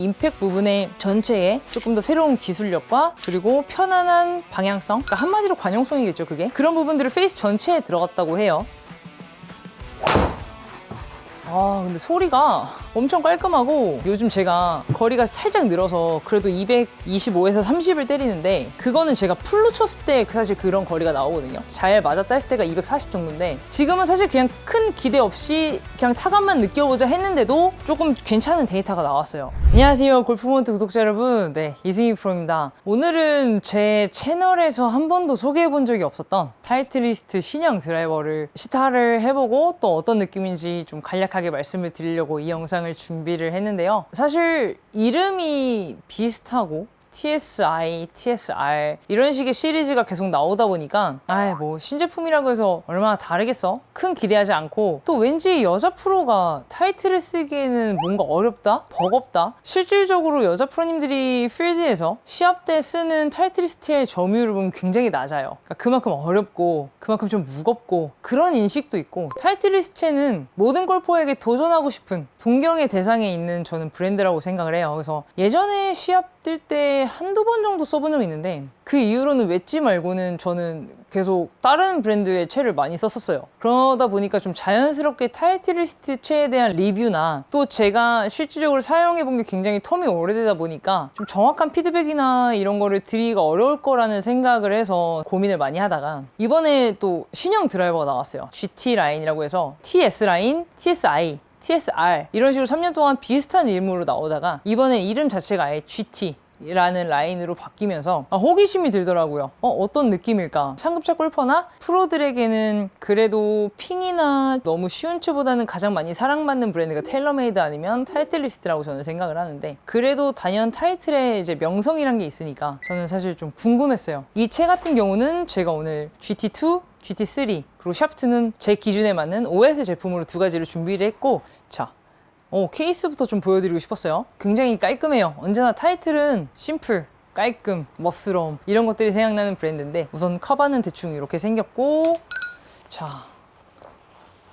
임팩 부분의 전체에 조금 더 새로운 기술력과 그리고 편안한 방향성, 그러니까 한마디로 관용성이겠죠, 그게. 그런 부분들을 페이스 전체에 들어갔다고 해요. 근데 소리가 엄청 깔끔하고, 요즘 제가 거리가 살짝 늘어서 그래도 225에서 30을 때리는데, 그거는 제가 풀로 쳤을 때 사실 그런 거리가 나오거든요. 잘 맞았다 했을 때가 240 정도인데, 지금은 사실 그냥 큰 기대 없이 그냥 타감만 느껴보자 했는데도 조금 괜찮은 데이터가 나왔어요. 안녕하세요, 골프모먼트 구독자 여러분. 네, 이승희 프로입니다. 오늘은 제 채널에서 한 번도 소개해본 적이 없었던 타이틀리스트 신형 드라이버를 시타를 해보고 또 어떤 느낌인지 좀 간략하게 말씀을 드리려고 이 영상을 준비를 했는데요. 사실 이름이 비슷하고 TSI, TSR 이런 식의 시리즈가 계속 나오다 보니까 뭐 신제품이라고 해서 얼마나 다르겠어? 큰 기대하지 않고, 또 왠지 여자 프로가 타이틀을 쓰기에는 뭔가 어렵다? 버겁다? 실질적으로 여자 프로님들이 필드에서 시합 때 쓰는 타이틀리스트의 점유율을 보면 굉장히 낮아요. 그러니까 그만큼 어렵고 그만큼 좀 무겁고 그런 인식도 있고, 타이틀리스트는 모든 골퍼에게 도전하고 싶은 동경의 대상에 있는 저는 브랜드라고 생각을 해요. 그래서 예전에 시합 뛸 때 한두 번 정도 써본 적이 있는데, 그 이후로는 웨지 말고는 저는 계속 다른 브랜드의 채를 많이 썼었어요. 그러다 보니까 좀 자연스럽게 타이틀리스트 채에 대한 리뷰나 또 제가 실질적으로 사용해본 게 굉장히 텀이 오래되다 보니까 좀 정확한 피드백이나 이런 거를 드리기가 어려울 거라는 생각을 해서 고민을 많이 하다가, 이번에 또 신형 드라이버가 나왔어요. GT 라인이라고 해서 TS 라인, TSI, TSR 이런 식으로 3년 동안 비슷한 이름으로 나오다가 이번에 이름 자체가 아예 GT 라는 라인으로 바뀌면서 호기심이 들더라고요. 어떤 느낌일까? 상급자 골퍼나 프로들에게는 그래도 핑이나 너무 쉬운 채보다는 가장 많이 사랑받는 브랜드가 테일러메이드 아니면 타이틀리스트라고 저는 생각을 하는데, 그래도 단연 타이틀에 이제 명성이란 게 있으니까 저는 사실 좀 궁금했어요. 이 채 같은 경우는 제가 오늘 GT2, GT3 그리고 샤프트는 제 기준에 맞는 OS 제품으로 두 가지를 준비를 했고, 자, 케이스부터 좀 보여드리고 싶었어요. 굉장히 깔끔해요. 언제나 타이틀은 심플, 깔끔, 멋스러움 이런 것들이 생각나는 브랜드인데, 우선 커버는 대충 이렇게 생겼고, 자,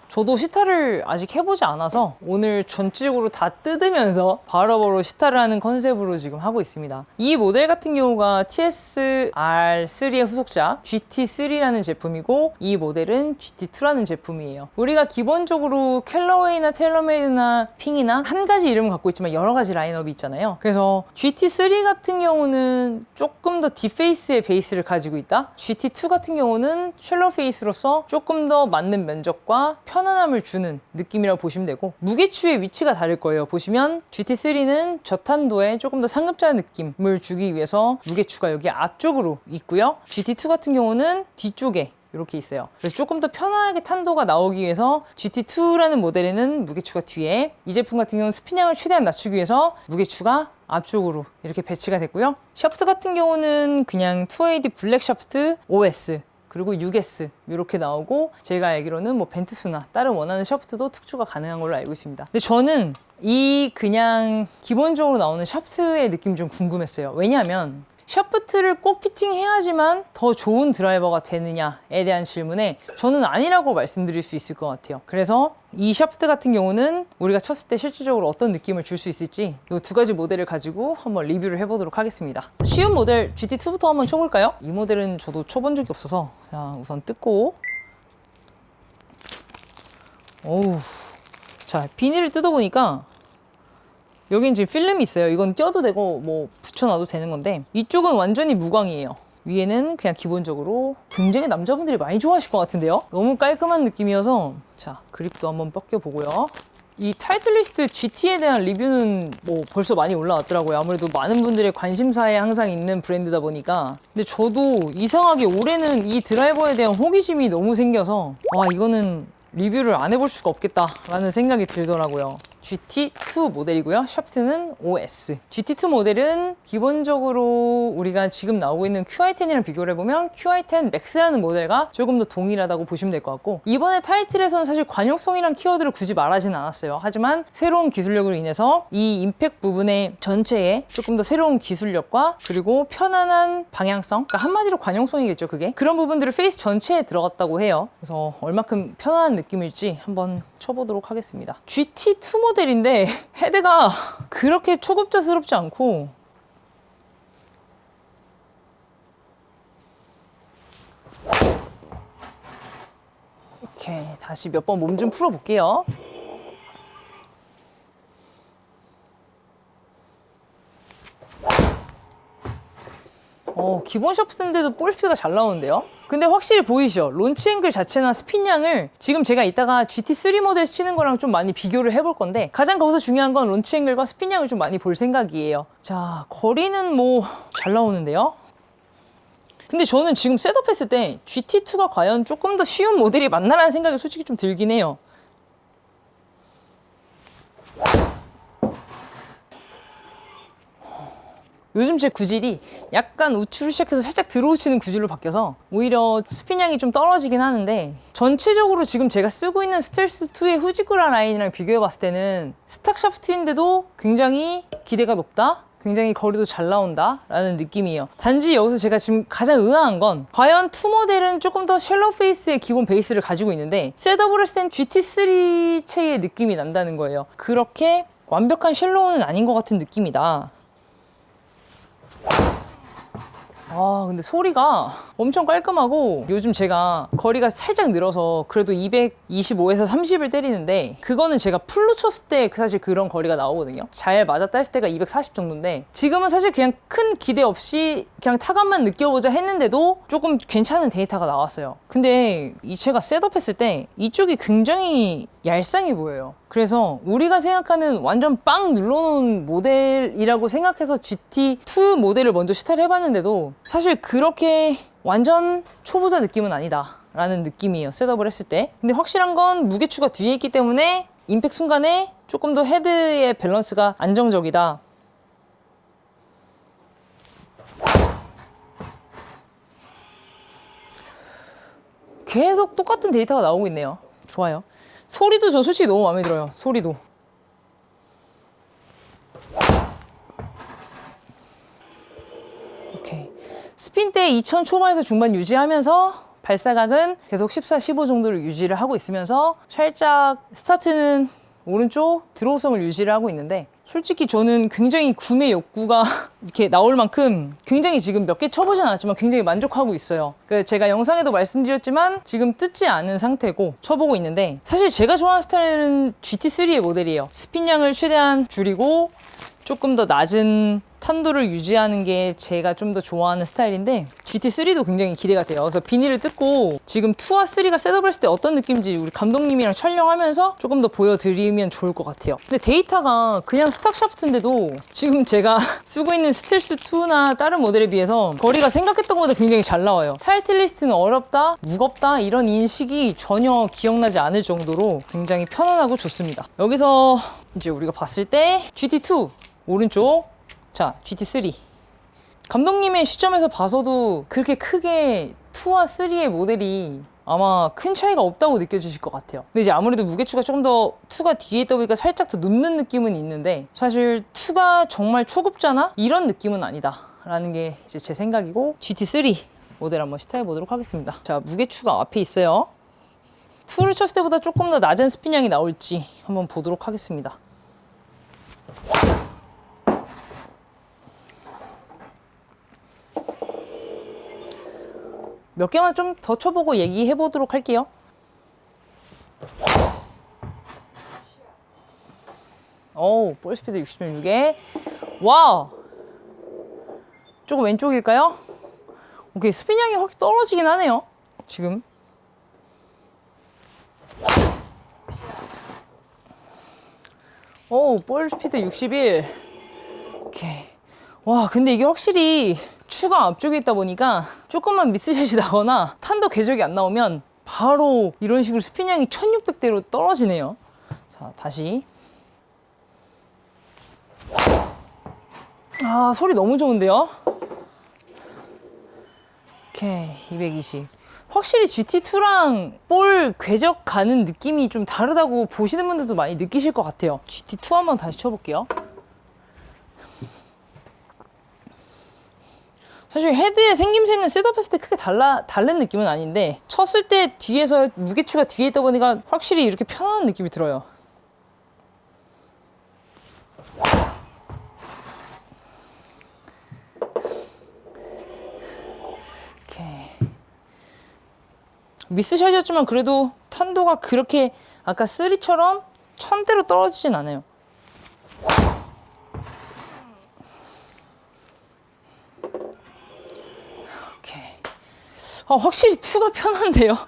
저도 시타를 아직 해보지 않아서 오늘 전체적으로 다 뜯으면서 바로바로 시타를 하는 컨셉으로 지금 하고 있습니다. 이 모델 같은 경우가 TSR3의 후속작 GT3라는 제품이고, 이 모델은 GT2라는 제품이에요. 우리가 기본적으로 캘러웨이나 테일러메이드나 핑이나 한 가지 이름을 갖고 있지만 여러 가지 라인업이 있잖아요. 그래서 GT3 같은 경우는 조금 더 딥페이스의 베이스를 가지고 있다. GT2 같은 경우는 쉘러 페이스로서 조금 더 맞는 면적과 편안함을 주는 느낌이라고 보시면 되고, 무게추의 위치가 다를 거예요. 보시면 GT3는 저탄도에 조금 더 상급자 느낌을 주기 위해서 무게추가 여기 앞쪽으로 있고요. GT2 같은 경우는 뒤쪽에 이렇게 있어요. 그래서 조금 더 편안하게 탄도가 나오기 위해서 GT2라는 모델에는 무게추가 뒤에, 이 제품 같은 경우는 스피닝을 최대한 낮추기 위해서 무게추가 앞쪽으로 이렇게 배치가 됐고요. 샤프트 같은 경우는 그냥 2AD 블랙 샤프트 OS 그리고 6S 이렇게 나오고, 제가 알기로는 뭐 벤트수나 다른 원하는 샤프트도 특수가 가능한 걸로 알고 있습니다. 근데 저는 이 그냥 기본적으로 나오는 샤프트의 느낌이 좀 궁금했어요. 왜냐하면 샤프트를 꼭 피팅해야지만 더 좋은 드라이버가 되느냐에 대한 질문에 저는 아니라고 말씀드릴 수 있을 것 같아요. 그래서 이 샤프트 같은 경우는 우리가 쳤을 때 실질적으로 어떤 느낌을 줄 수 있을지 이 두 가지 모델을 가지고 한번 리뷰를 해보도록 하겠습니다. 쉬운 모델 GT2부터 한번 쳐볼까요? 이 모델은 저도 쳐본 적이 없어서, 자, 우선 뜯고, 자, 비닐을 뜯어보니까 여긴 지금 필름이 있어요. 이건 껴도 되고 뭐 붙여놔도 되는 건데, 이쪽은 완전히 무광이에요. 위에는 그냥 기본적으로 굉장히 남자분들이 많이 좋아하실 것 같은데요? 너무 깔끔한 느낌이어서, 자, 그립도 한번 벗겨보고요. 이 타이틀리스트 GT에 대한 리뷰는 뭐 벌써 많이 올라왔더라고요. 아무래도 많은 분들의 관심사에 항상 있는 브랜드다 보니까. 근데 저도 이상하게 올해는 이 드라이버에 대한 호기심이 너무 생겨서 이거는 리뷰를 안 해볼 수가 없겠다라는 생각이 들더라고요. GT2 모델이고요. 샤프트는 OS. GT2 모델은 기본적으로 우리가 지금 나오고 있는 QI10이랑 비교를 해보면 QI10 Max라는 모델과 조금 더 동일하다고 보시면 될 것 같고, 이번에 타이틀에서는 사실 관용성이란 키워드를 굳이 말하진 않았어요. 하지만 새로운 기술력으로 인해서 이 임팩 부분의 전체에 조금 더 새로운 기술력과 그리고 편안한 방향성, 그러니까 한마디로 관용성이겠죠, 그게. 그런 부분들을 페이스 전체에 들어갔다고 해요. 그래서 얼마큼 편안한 느낌일지 한번 쳐보도록 하겠습니다. GT2 모델인데 헤드가 그렇게 초급자스럽지 않고 이렇게 다시 몇 번 몸 좀 풀어볼게요. 기본 샤프트인데도 볼 스피드가 잘 나오는데요? 근데 확실히 보이시죠? 론치 앵글 자체나 스핀량을 지금 제가 이따가 GT3 모델 치는 거랑 좀 많이 비교를 해볼 건데 가장 거기서 중요한 건 론치 앵글과 스핀량을 좀 많이 볼 생각이에요. 자, 거리는 뭐 잘 나오는데요? 근데 저는 지금 셋업했을 때 GT2가 과연 조금 더 쉬운 모델이 맞나라는 생각이 솔직히 좀 들긴 해요. 요즘 제 구질이 약간 우측으로 시작해서 살짝 들어오치는 구질로 바뀌어서 오히려 스핀량이 좀 떨어지긴 하는데 전체적으로 지금 제가 쓰고 있는 스텔스2의 후지쿠라 라인이랑 비교해봤을 때는 스탁 샤프트인데도 굉장히 기대가 높다? 굉장히 거리도 잘 나온다 라는 느낌이에요. 단지 여기서 제가 지금 가장 의아한 건 과연 2 모델은 조금 더 쉘로 페이스의 기본 베이스를 가지고 있는데 셋업을 했을 땐 GT3 체의 느낌이 난다는 거예요. 그렇게 완벽한 쉘로우는 아닌 것 같은 느낌이다. 근데 소리가 엄청 깔끔하고 요즘 제가 거리가 살짝 늘어서 그래도 225에서 30을 때리는데 그거는 제가 풀로 쳤을 때 사실 그런 거리가 나오거든요. 잘 맞았다 했을 때가 240 정도인데 지금은 사실 그냥 큰 기대 없이 그냥 타감만 느껴보자 했는데도 조금 괜찮은 데이터가 나왔어요. 근데 이 채가 셋업했을 때 이쪽이 굉장히 얄쌍해 보여요. 그래서 우리가 생각하는 완전 빵 눌러놓은 모델이라고 생각해서 GT2 모델을 먼저 시타를 해봤는데도 사실 그렇게 완전 초보자 느낌은 아니다 라는 느낌이에요, 셋업을 했을 때. 근데 확실한 건 무게추가 뒤에 있기 때문에 임팩 순간에 조금 더 헤드의 밸런스가 안정적이다. 계속 똑같은 데이터가 나오고 있네요. 좋아요. 소리도 저 솔직히 너무 마음에 들어요. 소리도. 오케이. 스핀 때 2000 초반에서 중반 유지하면서 발사각은 계속 14, 15 정도를 유지를 하고 있으면서 살짝 스타트는 오른쪽 드로우성을 유지를 하고 있는데 솔직히 저는 굉장히 구매 욕구가 이렇게 나올 만큼 굉장히 지금 몇 개 쳐보진 않았지만 굉장히 만족하고 있어요. 제가 영상에도 말씀드렸지만 지금 뜯지 않은 상태고 쳐보고 있는데 사실 제가 좋아하는 스타일은 GT3의 모델이에요. 스핀량을 최대한 줄이고 조금 더 낮은 탄도를 유지하는 게 제가 좀 더 좋아하는 스타일인데 GT3도 굉장히 기대가 돼요. 그래서 비닐을 뜯고 지금 2와 3가 셋업을 했을 때 어떤 느낌인지 우리 감독님이랑 촬영하면서 조금 더 보여드리면 좋을 것 같아요. 근데 데이터가 그냥 스탁 샤프트인데도 지금 제가 쓰고 있는 스텔스2나 다른 모델에 비해서 거리가 생각했던 것보다 굉장히 잘 나와요. 타이틀 리스트는 어렵다, 무겁다 이런 인식이 전혀 기억나지 않을 정도로 굉장히 편안하고 좋습니다. 여기서 이제 우리가 봤을 때 GT2 오른쪽, 자 GT3 감독님의 시점에서 봐서도 그렇게 크게 2와 3의 모델이 아마 큰 차이가 없다고 느껴지실 것 같아요. 근데 이제 아무래도 무게추가 조금 더 2가 뒤에 있다 보니까 살짝 더 눕는 느낌은 있는데 사실 2가 정말 초급자나 이런 느낌은 아니다 라는 게 이제 제 생각이고 GT3 모델 한번 시타해 보도록 하겠습니다. 자, 무게추가 앞에 있어요. 2를 쳤을 때보다 조금 더 낮은 스핀량이 나올지 한번 보도록 하겠습니다. 몇 개만 좀 더 쳐보고 얘기해 보도록 할게요. 볼 스피드 60.6에 와! 조금 왼쪽일까요? 오케이, 스핀량이 확 떨어지긴 하네요. 지금 볼 스피드 61. 오케이. 와, 근데 이게 확실히 추가 앞쪽에 있다 보니까 조금만 미스샷이 나거나 탄도 궤적이 안 나오면 바로 이런 식으로 스핀량이 1600대로 떨어지네요. 자, 다시. 소리 너무 좋은데요? 오케이, 220. 확실히 GT2랑 볼 궤적 가는 느낌이 좀 다르다고 보시는 분들도 많이 느끼실 것 같아요. GT2 한번 다시 쳐볼게요. 사실 헤드의 생김새는 셋업했을 때 크게 다른 느낌은 아닌데 쳤을 때 뒤에서 무게추가 뒤에 있다 보니까 확실히 이렇게 편안한 느낌이 들어요. 이렇게 미스샷이었지만 그래도 탄도가 그렇게 아까 3처럼 천대로 떨어지진 않아요. 확실히 2가 편한데요?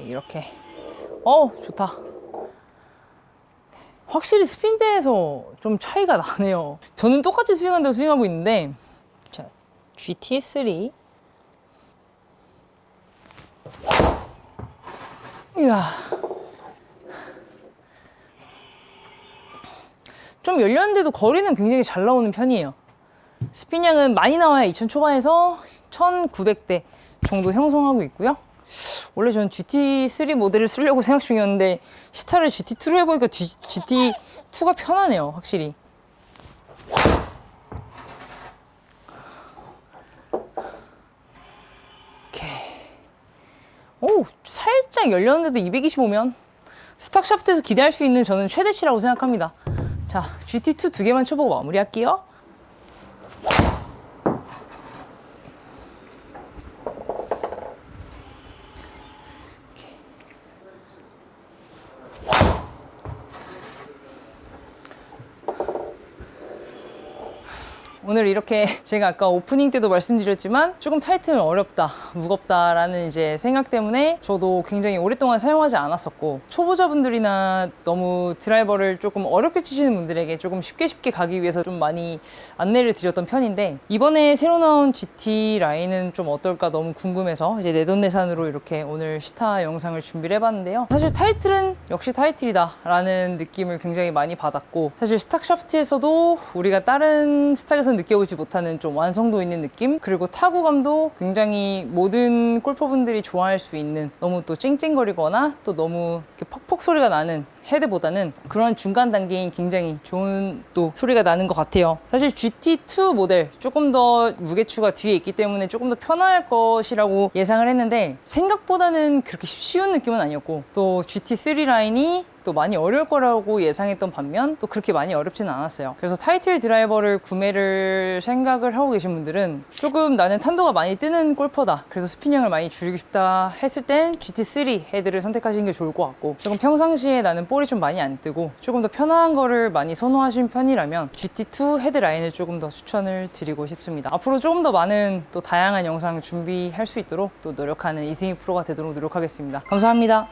이렇게. 좋다. 확실히 스핀대에서 좀 차이가 나네요. 저는 똑같이 스윙한다고 스윙하고 있는데, 자, GT3. 이야. 좀 열렸는데도 거리는 굉장히 잘 나오는 편이에요. 스핀량은 많이 나와야 2000 초반에서 1900대 정도 형성하고 있고요. 원래 저는 GT3 모델을 쓰려고 생각 중이었는데 시타를 GT2로 해보니까 GT2가 편하네요, 확실히. 이렇게. 살짝 열렸는데도 225면 스탁 샤프트에서 기대할 수 있는 저는 최대치라고 생각합니다. 자, GT2 2개만 쳐보고 마무리할게요. 오늘 이렇게 제가 아까 오프닝 때도 말씀드렸지만 조금 타이틀은 어렵다, 무겁다라는 이제 생각 때문에 저도 굉장히 오랫동안 사용하지 않았었고 초보자분들이나 너무 드라이버를 조금 어렵게 치시는 분들에게 조금 쉽게 가기 위해서 좀 많이 안내를 드렸던 편인데 이번에 새로 나온 GT 라인은 좀 어떨까 너무 궁금해서 이제 내돈내산으로 이렇게 오늘 시타 영상을 준비를 해봤는데요. 사실 타이틀은 역시 타이틀이다 라는 느낌을 굉장히 많이 받았고 사실 스탁 샤프트에서도 우리가 다른 스탁에서 느껴보지 못하는 좀 완성도 있는 느낌, 그리고 타구감도 굉장히 모든 골퍼분들이 좋아할 수 있는 너무 또 찡찡거리거나 또 너무 이렇게 퍽퍽 소리가 나는 헤드보다는 그런 중간 단계인 굉장히 좋은 또 소리가 나는 것 같아요. 사실 GT2 모델 조금 더 무게추가 뒤에 있기 때문에 조금 더 편할 것이라고 예상을 했는데 생각보다는 그렇게 쉬운 느낌은 아니었고 또 GT3 라인이 또 많이 어려울 거라고 예상했던 반면 또 그렇게 많이 어렵지는 않았어요. 그래서 타이틀 드라이버를 구매를 생각을 하고 계신 분들은 조금 나는 탄도가 많이 뜨는 골퍼다, 그래서 스핀량을 많이 줄이고 싶다 했을 땐 GT3 헤드를 선택하시는 게 좋을 것 같고 조금 평상시에 나는 볼이 좀 많이 안 뜨고 조금 더 편안한 거를 많이 선호하시는 편이라면 GT2 헤드 라인을 조금 더 추천을 드리고 싶습니다. 앞으로 조금 더 많은 또 다양한 영상 준비할 수 있도록 또 노력하는 이승희 프로가 되도록 노력하겠습니다. 감사합니다.